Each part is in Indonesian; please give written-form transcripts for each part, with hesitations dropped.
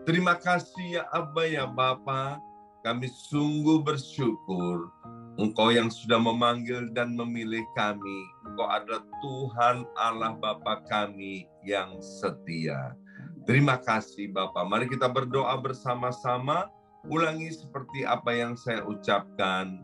Terima kasih ya Abba ya Bapa, kami sungguh bersyukur Engkau yang sudah memanggil dan memilih kami. Engkau adalah Tuhan Allah Bapa kami yang setia. Terima kasih Bapa. Mari kita berdoa bersama-sama. Ulangi seperti apa yang saya ucapkan.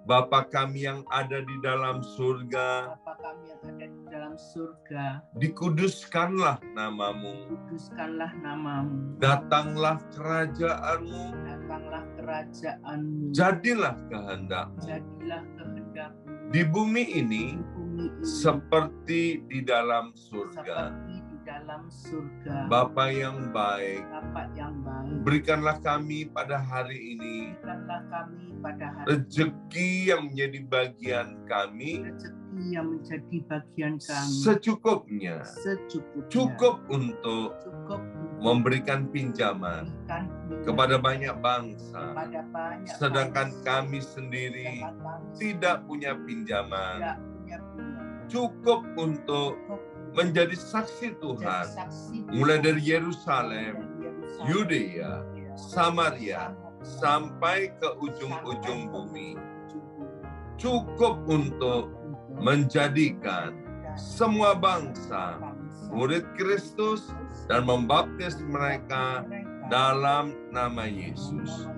Bapa kami yang ada di dalam surga, Bapa kami yang ada di dalam surga, dikuduskanlah namamu. kuduskanlah namamu. Datanglah kerajaanmu. Datanglah kerajaanmu. Jadilah kehendakmu. Jadilah kehendakmu Di bumi ini di bumi ini seperti di dalam surga. seperti di dalam surga. Bapa yang baik, Bapa yang baik, berikanlah kami pada hari ini berikanlah kami pada hari rezeki yang menjadi bagian kami rezeki yang menjadi bagian kami secukupnya. secukupnya. Cukup untuk Cukup untuk memberikan pinjaman memberikan pinjaman kepada banyak bangsa. kepada banyak Sedangkan bangsa. kami sendiri Sedangkan kami tidak punya pinjaman. tidak punya pinjaman. Cukup untuk Cukup menjadi saksi menjadi Tuhan. saksi Mulai dari Tuhan. Yerusalem, Dari Yerusalem, Yudea, Yudea, Samaria, sampai ke sampai ujung-ujung ke bumi. ujung bumi. Cukup untuk Untuk menjadikan semua bangsa bangsa murid Kristus dan membaptis mereka dalam nama Yesus.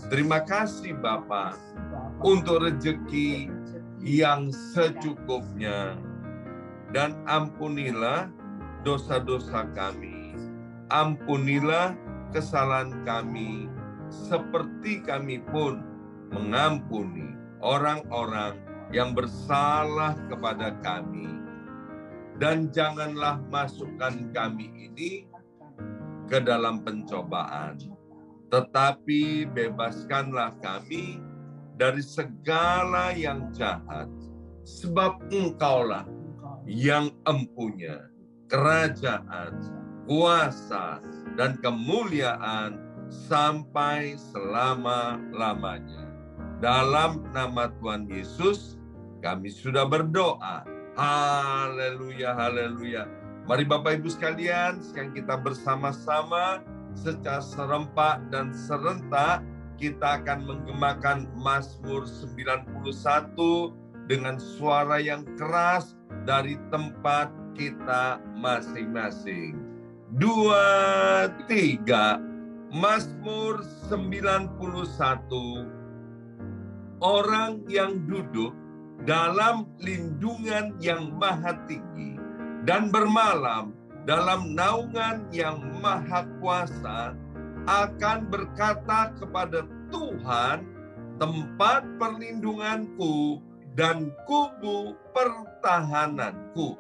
Terima kasih Bapa untuk rezeki yang secukupnya, dan ampunilah dosa-dosa kami. Ampunilah kesalahan kami, seperti kami pun mengampuni orang-orang yang bersalah kepada kami. Dan janganlah masukkan kami ini ke dalam pencobaan, tetapi bebaskanlah kami dari segala yang jahat, sebab Engkaulah yang empunya kerajaan, kuasa, dan kemuliaan sampai selama-lamanya. Dalam nama Tuhan Yesus, kami sudah berdoa. Haleluya, haleluya. Mari Bapak Ibu sekalian, sekarang kita bersama-sama secara serempak dan serentak, kita akan menggemakan Mazmur 91 dengan suara yang keras dari tempat kita masing-masing. 2, 3, Mazmur 91. Orang yang duduk dalam lindungan yang maha tinggi dan bermalam dalam naungan yang maha kuasa akan berkata kepada Tuhan, tempat perlindunganku dan kubu pertahananku,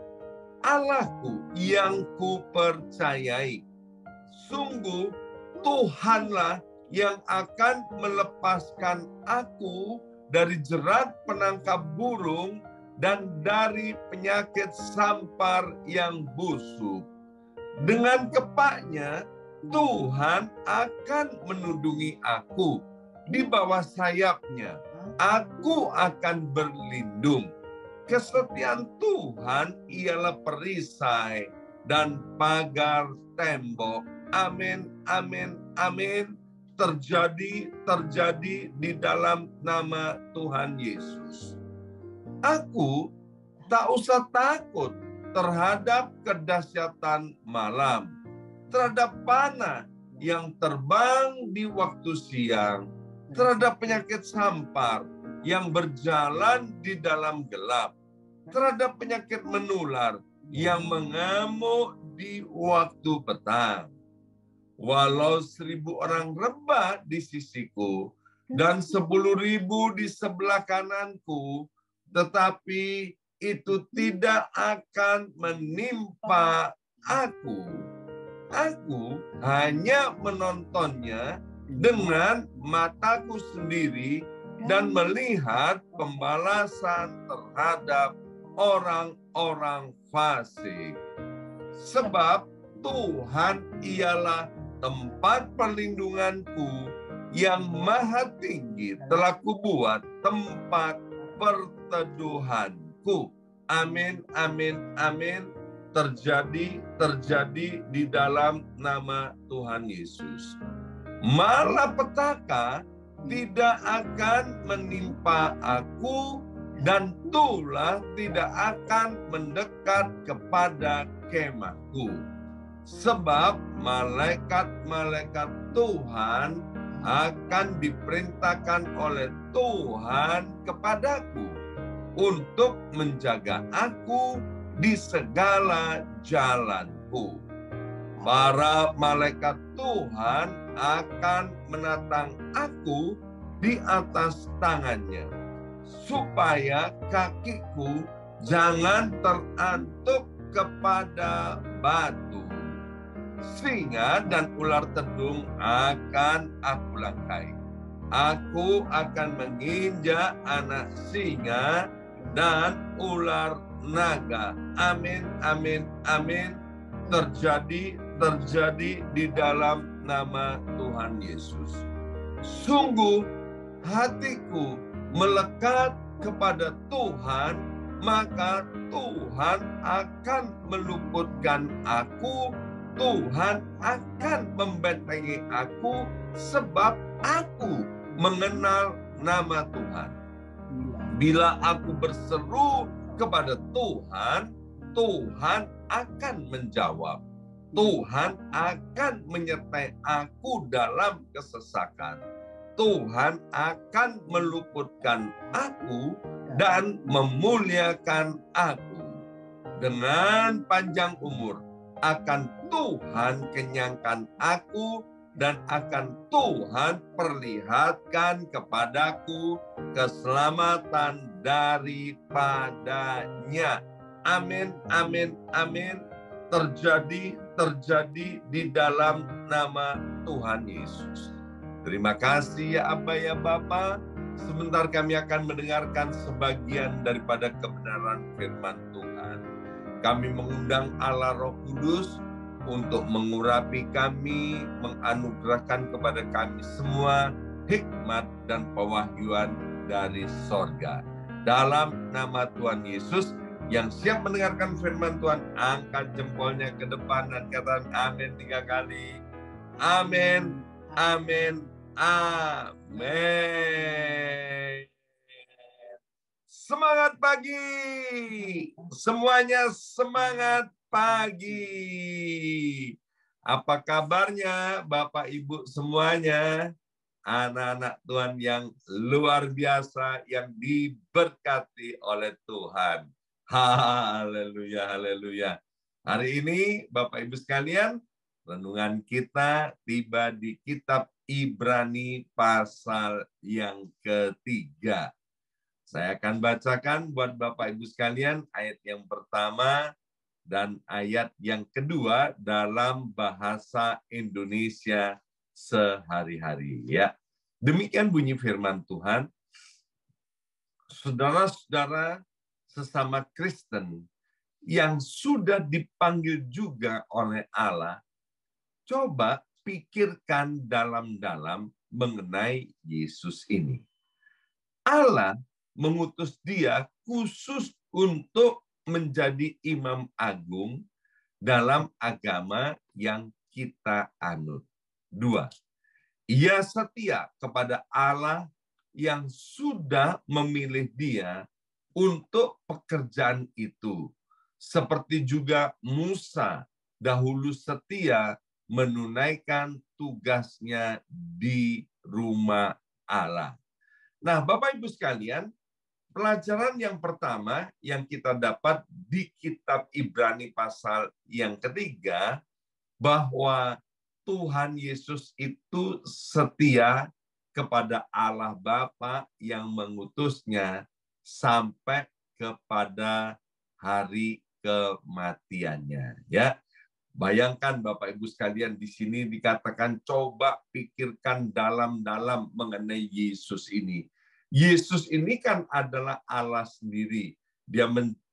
Allahku yang kupercayai. Sungguh Tuhanlah yang akan melepaskan aku dari jerat penangkap burung dan dari penyakit sampar yang busuk. Dengan kepaknya Tuhan akan menundungi aku. Di bawah sayapnya aku akan berlindung. Kesetiaan Tuhan ialah perisai dan pagar tembok. Amin, amin, amin. Terjadi di dalam nama Tuhan Yesus. Aku tak usah takut terhadap kedahsyatan malam, terhadap panah yang terbang di waktu siang, terhadap penyakit sampar yang berjalan di dalam gelap, terhadap penyakit menular yang mengamuk di waktu petang. Walau 1.000 orang rebah di sisiku dan 10.000 di sebelah kananku, tetapi itu tidak akan menimpa aku. Aku hanya menontonnya dengan mataku sendiri dan melihat pembalasan terhadap orang-orang fasik. Sebab Tuhan ialah tempat perlindunganku, yang maha tinggi telah kubuat tempat perteduhanku. Amin, amin, amin. terjadi di dalam nama Tuhan Yesus. Malapetaka tidak akan menimpa aku, dan tulah tidak akan mendekat kepada kemahku. Sebab malaikat-malaikat Tuhan akan diperintahkan oleh Tuhan kepadaku untuk menjaga aku di segala jalanku. Para malaikat Tuhan akan menatang aku di atas tangannya, supaya kakiku jangan terantuk kepada batu. Singa dan ular tedung akan aku langkai. Aku akan menginjak anak singa dan ular naga. Amin, amin, amin. Terjadi di dalam nama Tuhan Yesus. Sungguh hatiku melekat kepada Tuhan, maka Tuhan akan meluputkan aku. Tuhan akan membentengi aku, sebab aku mengenal nama Tuhan. Bila aku berseru kepada Tuhan, Tuhan akan menjawab. Tuhan akan menyertai aku dalam kesesakan. Tuhan akan meluputkan aku dan memuliakan aku. Dengan panjang umur akan Tuhan kenyangkan aku, dan akan Tuhan perlihatkan kepadaku keselamatan daripadanya. Amin, amin, amin. Terjadi di dalam nama Tuhan Yesus. Terima kasih ya Abba ya Bapa. Sebentar kami akan mendengarkan sebagian daripada kebenaran firman Tuhan. Kami mengundang Allah Roh Kudus untuk mengurapi kami, menganugerahkan kepada kami semua hikmat dan pewahyuan dari sorga. Dalam nama Tuhan Yesus, yang siap mendengarkan firman Tuhan, angkat jempolnya ke depan dan katakan amin 3 kali. Amin, amin, amin. Semangat pagi. Semuanya semangat pagi. Apa kabarnya Bapak Ibu semuanya? Anak-anak Tuhan yang luar biasa, yang diberkati oleh Tuhan. Haleluya, haleluya. Hari ini Bapak Ibu sekalian, renungan kita tiba di kitab Ibrani pasal yang ketiga. Saya akan bacakan buat Bapak Ibu sekalian ayat yang pertama dan ayat yang kedua dalam bahasa Indonesia sehari-hari. Ya, demikian bunyi firman Tuhan. Saudara-saudara sesama Kristen yang sudah dipanggil juga oleh Allah, coba pikirkan dalam-dalam mengenai Yesus ini. Allah mengutus dia khusus untuk menjadi imam agung dalam agama yang kita anut. 2. Ia setia kepada Allah yang sudah memilih dia untuk pekerjaan itu. Seperti juga Musa dahulu setia menunaikan tugasnya di rumah Allah. Nah, Bapak Ibu sekalian, pelajaran yang pertama yang kita dapat di kitab Ibrani pasal yang ketiga, bahwa Tuhan Yesus itu setia kepada Allah Bapa yang mengutusnya sampai kepada hari kematiannya. Ya, bayangkan Bapak Ibu sekalian, di sini dikatakan coba pikirkan dalam-dalam mengenai Yesus ini. Yesus ini kan adalah Allah sendiri. Dia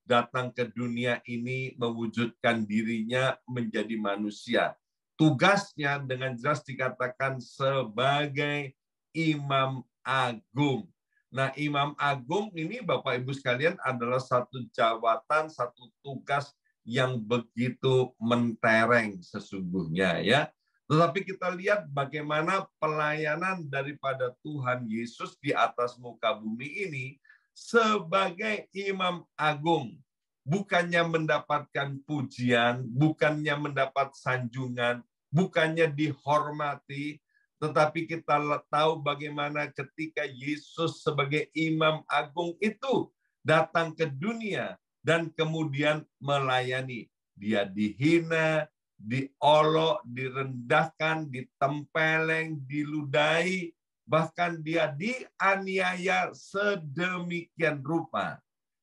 datang ke dunia ini mewujudkan dirinya menjadi manusia. Tugasnya dengan jelas dikatakan sebagai imam agung. Nah, imam agung ini Bapak Ibu sekalian adalah satu jabatan, satu tugas yang begitu mentereng sesungguhnya ya. Tetapi kita lihat bagaimana pelayanan daripada Tuhan Yesus di atas muka bumi ini sebagai imam agung. Bukannya mendapatkan pujian, bukannya mendapat sanjungan, bukannya dihormati, tetapi kita tahu bagaimana ketika Yesus sebagai imam agung itu datang ke dunia dan kemudian melayani. Dia dihina, diolok, direndahkan, ditempeleng, diludahi, bahkan dia dianiaya sedemikian rupa.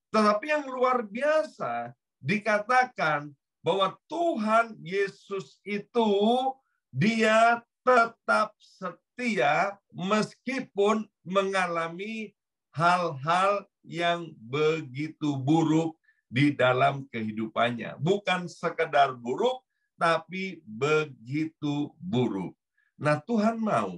Tetapi yang luar biasa dikatakan bahwa Tuhan Yesus itu dia tetap setia meskipun mengalami hal-hal yang begitu buruk di dalam kehidupannya. Bukan sekedar buruk, tapi begitu buruk. Nah, Tuhan mau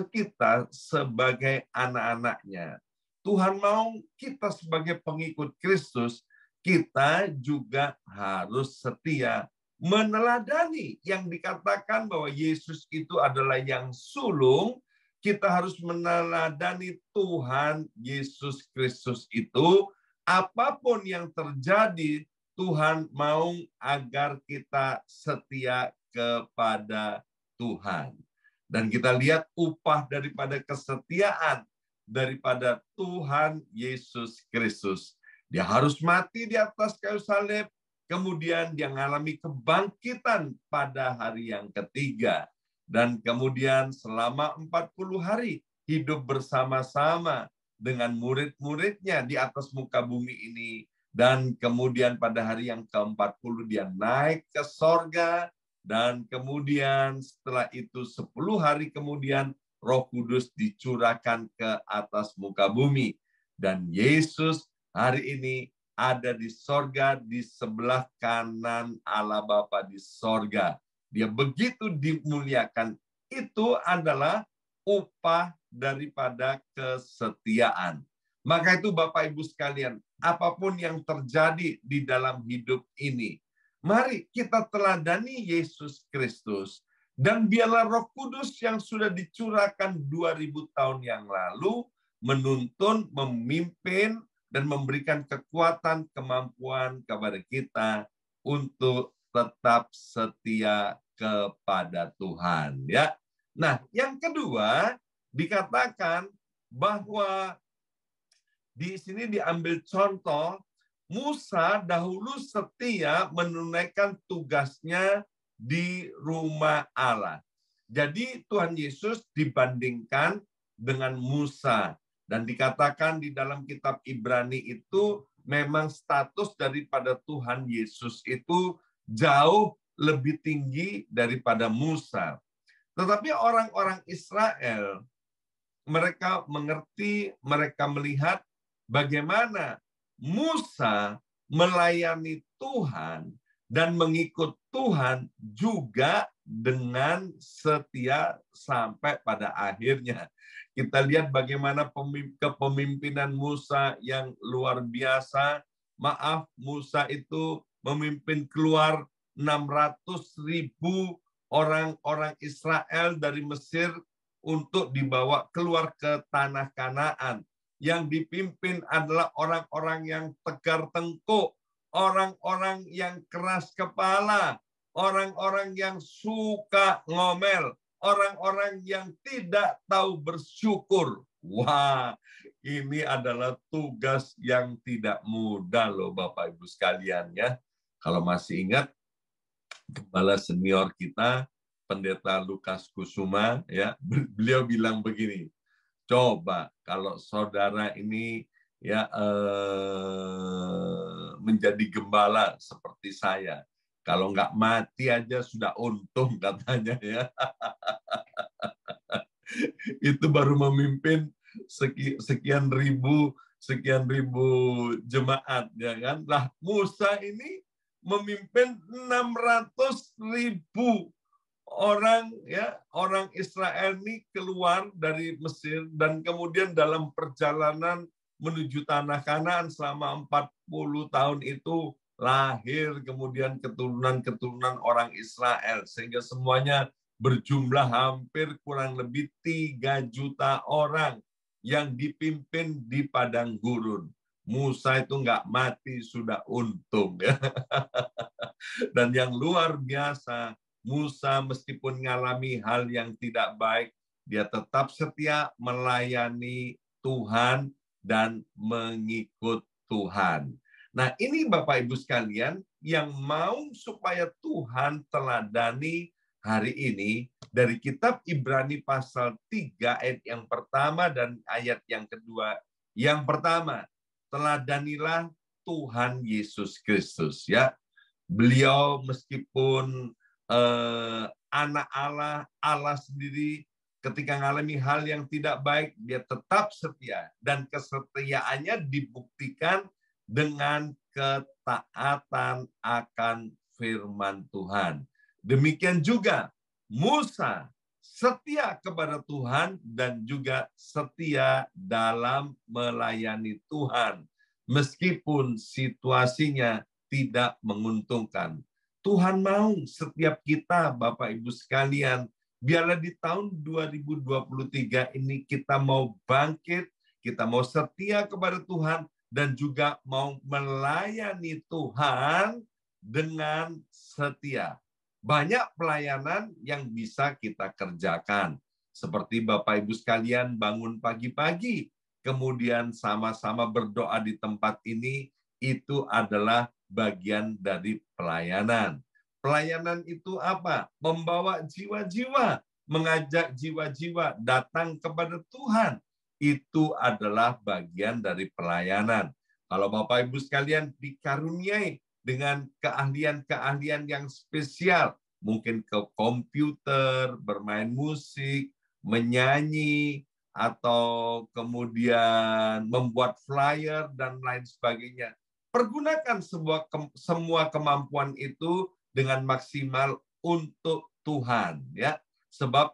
kita sebagai anak-anaknya, Tuhan mau kita sebagai pengikut Kristus, kita juga harus setia meneladani yang dikatakan bahwa Yesus itu adalah yang sulung. Kita harus meneladani Tuhan Yesus Kristus itu. Apapun yang terjadi, Tuhan mau agar kita setia kepada Tuhan. Dan kita lihat upah daripada kesetiaan daripada Tuhan Yesus Kristus. Dia harus mati di atas kayu salib, kemudian dia mengalami kebangkitan pada hari yang ketiga. Dan kemudian selama 40 hari hidup bersama-sama dengan murid-muridnya di atas muka bumi ini. Dan kemudian pada hari yang ke-40 dia naik ke sorga. Dan kemudian setelah itu 10 hari kemudian Roh Kudus dicurahkan ke atas muka bumi. Dan Yesus hari ini ada di sorga, di sebelah kanan Allah Bapa di sorga. Dia begitu dimuliakan. Itu adalah upah daripada kesetiaan. Maka itu Bapak Ibu sekalian, apapun yang terjadi di dalam hidup ini, mari kita teladani Yesus Kristus. Dan biarlah Roh Kudus yang sudah dicurahkan 2000 tahun yang lalu menuntun, memimpin, dan memberikan kekuatan, kemampuan kepada kita untuk tetap setia kepada Tuhan. Ya. Nah, yang kedua dikatakan bahwa di sini diambil contoh Musa dahulu setia menunaikan tugasnya di rumah Allah. Jadi Tuhan Yesus dibandingkan dengan Musa. Dan dikatakan di dalam kitab Ibrani itu memang status daripada Tuhan Yesus itu jauh lebih tinggi daripada Musa. Tetapi orang-orang Israel, mereka mengerti, mereka melihat bagaimana Musa melayani Tuhan dan mengikut Tuhan juga dengan setia sampai pada akhirnya. Kita lihat bagaimana kepemimpinan Musa yang luar biasa. Maaf, Musa itu memimpin keluar 600.000 orang-orang Israel dari Mesir untuk dibawa keluar ke tanah Kanaan. Yang dipimpin adalah orang-orang yang tegar tengkuk, orang-orang yang keras kepala, orang-orang yang suka ngomel, orang-orang yang tidak tahu bersyukur. Wah, ini adalah tugas yang tidak mudah loh Bapak Ibu sekalian ya. Kalau masih ingat, kepala senior kita, Pendeta Lukas Kusuma, ya, beliau bilang begini, coba kalau saudara ini ya menjadi gembala seperti saya, kalau nggak mati aja sudah untung katanya ya. Itu baru memimpin sekian ribu jemaat ya kan. Lah Musa ini memimpin 600.000 orang ya, orang Israel ini keluar dari Mesir dan kemudian dalam perjalanan menuju tanah Kanaan selama 40 tahun itu lahir kemudian keturunan-keturunan orang Israel, sehingga semuanya berjumlah hampir kurang lebih 3 juta orang yang dipimpin di padang gurun. Musa itu nggak mati sudah untung ya. Dan yang luar biasa, Musa meskipun mengalami hal yang tidak baik, dia tetap setia melayani Tuhan dan mengikut Tuhan. Nah, ini Bapak Ibu sekalian yang mau supaya Tuhan teladani hari ini dari kitab Ibrani pasal 3 ayat yang pertama dan ayat yang kedua. Yang pertama, teladanilah Tuhan Yesus Kristus ya. Beliau meskipun anak Allah, Allah sendiri ketika mengalami hal yang tidak baik, dia tetap setia. Dan kesetiaannya dibuktikan dengan ketaatan akan firman Tuhan. Demikian juga Musa setia kepada Tuhan dan juga setia dalam melayani Tuhan. Meskipun situasinya tidak menguntungkan. Tuhan mau setiap kita, Bapak Ibu sekalian, biarlah di tahun 2023 ini kita mau bangkit, kita mau setia kepada Tuhan, dan juga mau melayani Tuhan dengan setia. Banyak pelayanan yang bisa kita kerjakan. Seperti Bapak Ibu sekalian bangun pagi-pagi, kemudian sama-sama berdoa di tempat ini, itu adalah bagian dari pelayanan. Pelayanan itu apa? Membawa jiwa-jiwa, mengajak jiwa-jiwa datang kepada Tuhan. Itu adalah bagian dari pelayanan. Kalau Bapak Ibu sekalian dikaruniai dengan keahlian-keahlian yang spesial, mungkin ke komputer, bermain musik, menyanyi, atau kemudian membuat flyer dan lain sebagainya. Pergunakan semua kemampuan itu dengan maksimal untuk Tuhan, ya. Sebab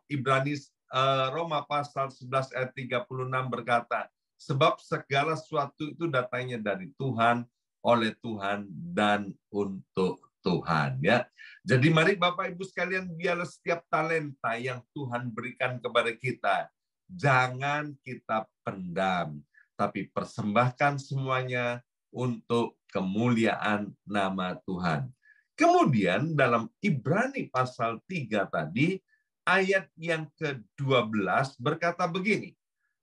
Roma pasal 11 ayat 36 berkata, sebab segala sesuatu itu datangnya dari Tuhan, oleh Tuhan dan untuk Tuhan, ya. Jadi mari Bapak Ibu sekalian, biarlah setiap talenta yang Tuhan berikan kepada kita jangan kita pendam, tapi persembahkan semuanya untuk kemuliaan nama Tuhan. Kemudian dalam Ibrani pasal 3 tadi, ayat yang ke-12 berkata begini,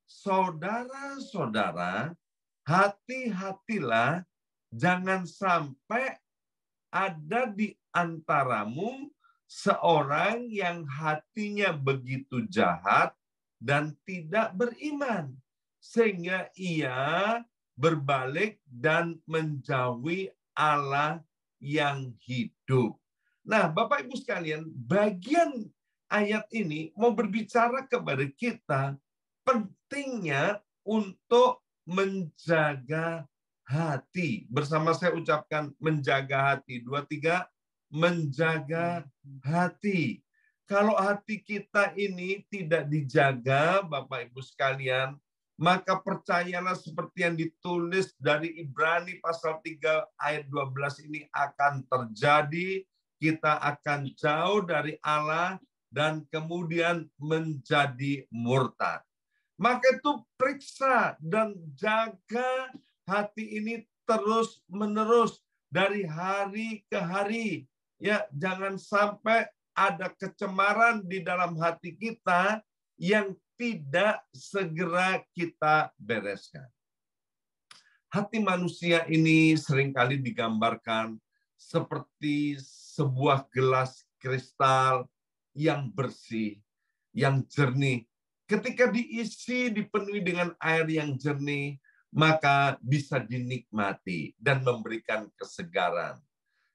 saudara-saudara, hati-hatilah, jangan sampai ada di antaramu seorang yang hatinya begitu jahat dan tidak beriman, sehingga ia berbalik dan menjauhi Allah yang hidup. Nah, Bapak Ibu sekalian, bagian ayat ini mau berbicara kepada kita pentingnya untuk menjaga hati. Bersama saya ucapkan menjaga hati. 2, 3, menjaga hati. Kalau hati kita ini tidak dijaga, Bapak Ibu sekalian, maka percayalah seperti yang ditulis dari Ibrani pasal 3 ayat 12 ini akan terjadi. Kita akan jauh dari Allah dan kemudian menjadi murtad. Maka itu periksa dan jaga hati ini terus-menerus dari hari ke hari. Ya, jangan sampai ada kecemaran di dalam hati kita yang tidak segera kita bereskan. Hati manusia ini seringkali digambarkan seperti sebuah gelas kristal yang bersih, yang jernih. Ketika diisi, dipenuhi dengan air yang jernih, maka bisa dinikmati dan memberikan kesegaran.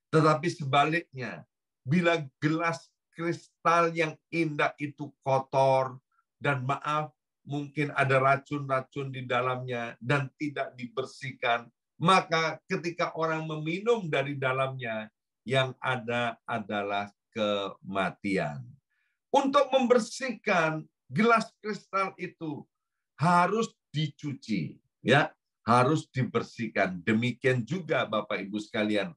Tetapi sebaliknya, bila gelas kristal yang indah itu kotor, dan maaf, mungkin ada racun-racun di dalamnya dan tidak dibersihkan, maka ketika orang meminum dari dalamnya, yang ada adalah kematian. Untuk membersihkan gelas kristal itu harus dicuci, ya, harus dibersihkan. Demikian juga Bapak Ibu sekalian,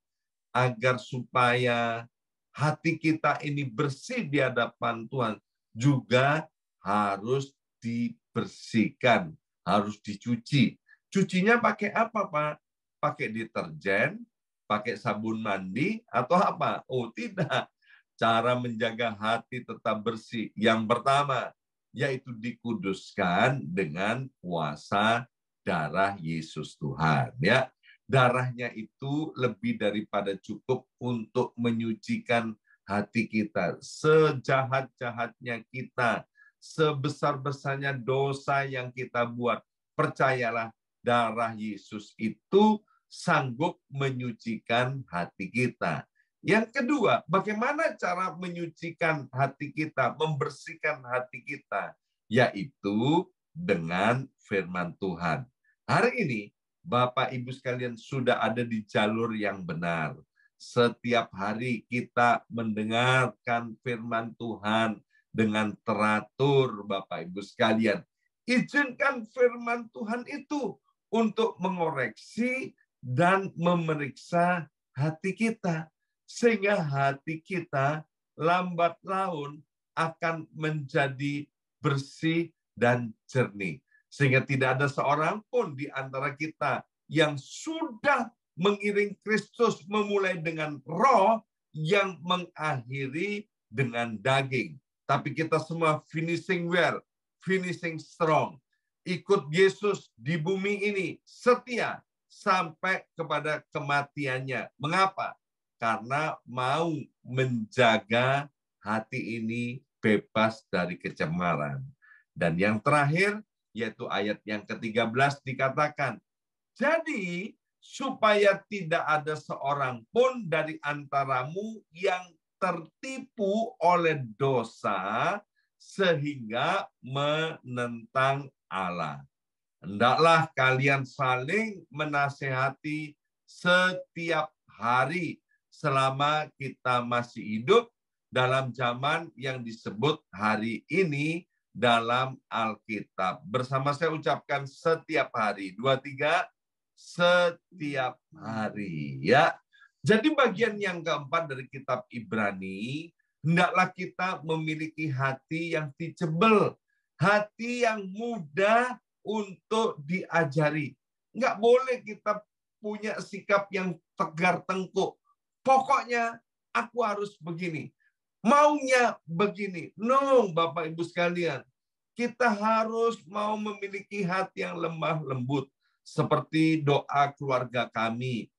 agar supaya hati kita ini bersih di hadapan Tuhan juga harus dibersihkan, harus dicuci. Cucinya pakai apa, Pak? Pakai deterjen, pakai sabun mandi, atau apa? Oh, tidak. Cara menjaga hati tetap bersih. Yang pertama, yaitu dikuduskan dengan kuasa darah Yesus Tuhan. Ya, darahnya itu lebih daripada cukup untuk menyucikan hati kita. Sejahat-jahatnya kita, sebesar-besarnya dosa yang kita buat, percayalah darah Yesus itu sanggup menyucikan hati kita. Yang kedua, bagaimana cara menyucikan hati kita, membersihkan hati kita, yaitu dengan firman Tuhan. Hari ini, Bapak Ibu sekalian sudah ada di jalur yang benar. Setiap hari kita mendengarkan firman Tuhan dengan teratur, Bapak Ibu sekalian. Izinkan firman Tuhan itu untuk mengoreksi dan memeriksa hati kita. Sehingga hati kita lambat laun akan menjadi bersih dan jernih. Sehingga tidak ada seorang pun di antara kita yang sudah mengiring Kristus memulai dengan roh yang mengakhiri dengan daging. Tapi kita semua finishing well, finishing strong. Ikut Yesus di bumi ini setia sampai kepada kematiannya. Mengapa? Karena mau menjaga hati ini bebas dari kecemaran. Dan yang terakhir, yaitu ayat yang ke-13 dikatakan, jadi supaya tidak ada seorang pun dari antaramu yang tertipu oleh dosa sehingga menentang Allah. Hendaklah kalian saling menasehati setiap hari selama kita masih hidup dalam zaman yang disebut hari ini dalam Alkitab. Bersama saya ucapkan setiap hari. 2, 3, setiap hari. Ya. Jadi bagian yang keempat dari kitab Ibrani, hendaklah kita memiliki hati yang teachable. Hati yang mudah untuk diajari. Nggak boleh kita punya sikap yang tegar tengkuk. Pokoknya aku harus begini. Maunya begini. No, Bapak Ibu sekalian. Kita harus mau memiliki hati yang lemah lembut. Seperti doa keluarga kami.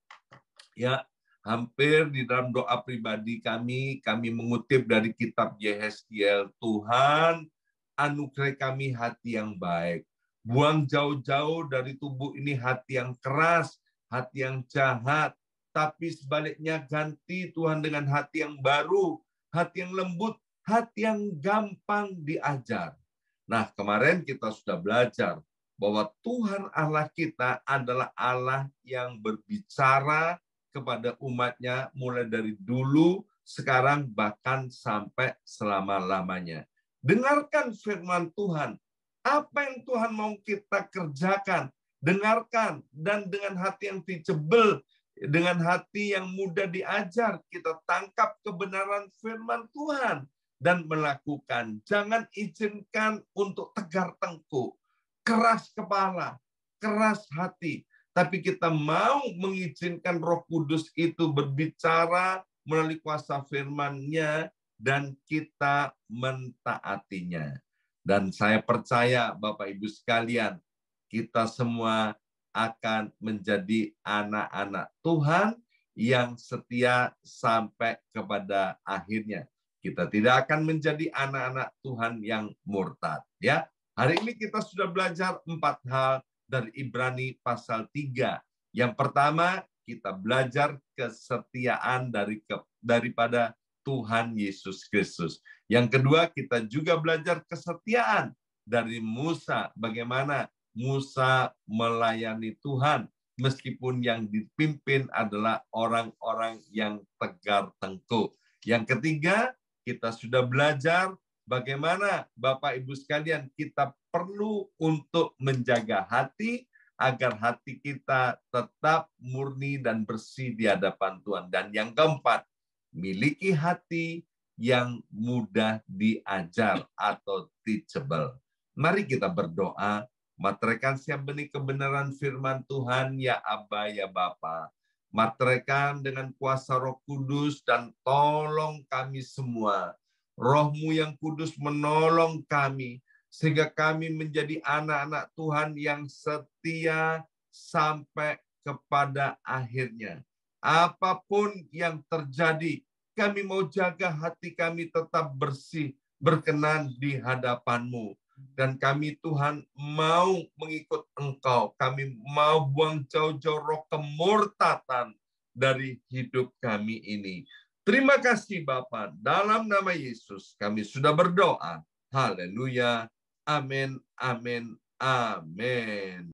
Ya, hampir di dalam doa pribadi kami mengutip dari kitab Yehezkiel. Tuhan, anugerah kami hati yang baik. Buang jauh-jauh dari tubuh ini hati yang keras, hati yang jahat. Tapi sebaliknya ganti Tuhan dengan hati yang baru, hati yang lembut, hati yang gampang diajar. Nah, kemarin kita sudah belajar bahwa Tuhan Allah kita adalah Allah yang berbicara kepada umatnya mulai dari dulu, sekarang, bahkan sampai selama-lamanya. Dengarkan firman Tuhan. Apa yang Tuhan mau kita kerjakan, dengarkan. Dan dengan hati yang teachable, dengan hati yang mudah diajar, kita tangkap kebenaran firman Tuhan dan melakukan. Jangan izinkan untuk tegar tengkuk, keras kepala, keras hati. Tapi kita mau mengizinkan Roh Kudus itu berbicara melalui kuasa firman-Nya dan kita mentaatinya. Dan saya percaya Bapak Ibu sekalian, kita semua akan menjadi anak-anak Tuhan yang setia sampai kepada akhirnya. Kita tidak akan menjadi anak-anak Tuhan yang murtad. Ya, hari ini kita sudah belajar 4 hal dari Ibrani pasal 3. Yang pertama, kita belajar kesetiaan daripada Tuhan Yesus Kristus. Yang kedua, kita juga belajar kesetiaan dari Musa. Bagaimana Musa melayani Tuhan, meskipun yang dipimpin adalah orang-orang yang tegar tengkuk. Yang ketiga, kita sudah belajar bagaimana Bapak Ibu sekalian kita perlu untuk menjaga hati agar hati kita tetap murni dan bersih di hadapan Tuhan. Dan yang keempat, miliki hati yang mudah diajar atau teachable. Mari kita berdoa, materekan siap benih kebenaran firman Tuhan, ya Aba, ya Bapa. Materekan dengan kuasa Roh Kudus dan tolong kami semua. Roh-Mu yang kudus menolong kami, sehingga kami menjadi anak-anak Tuhan yang setia sampai kepada akhirnya. Apapun yang terjadi, kami mau jaga hati kami tetap bersih, berkenan di hadapan-Mu. Dan kami Tuhan mau mengikut Engkau. Kami mau buang jauh-jauh roh kemurtatan dari hidup kami ini. Terima kasih Bapa. Dalam nama Yesus kami sudah berdoa. Haleluya. Amin, amin, amin.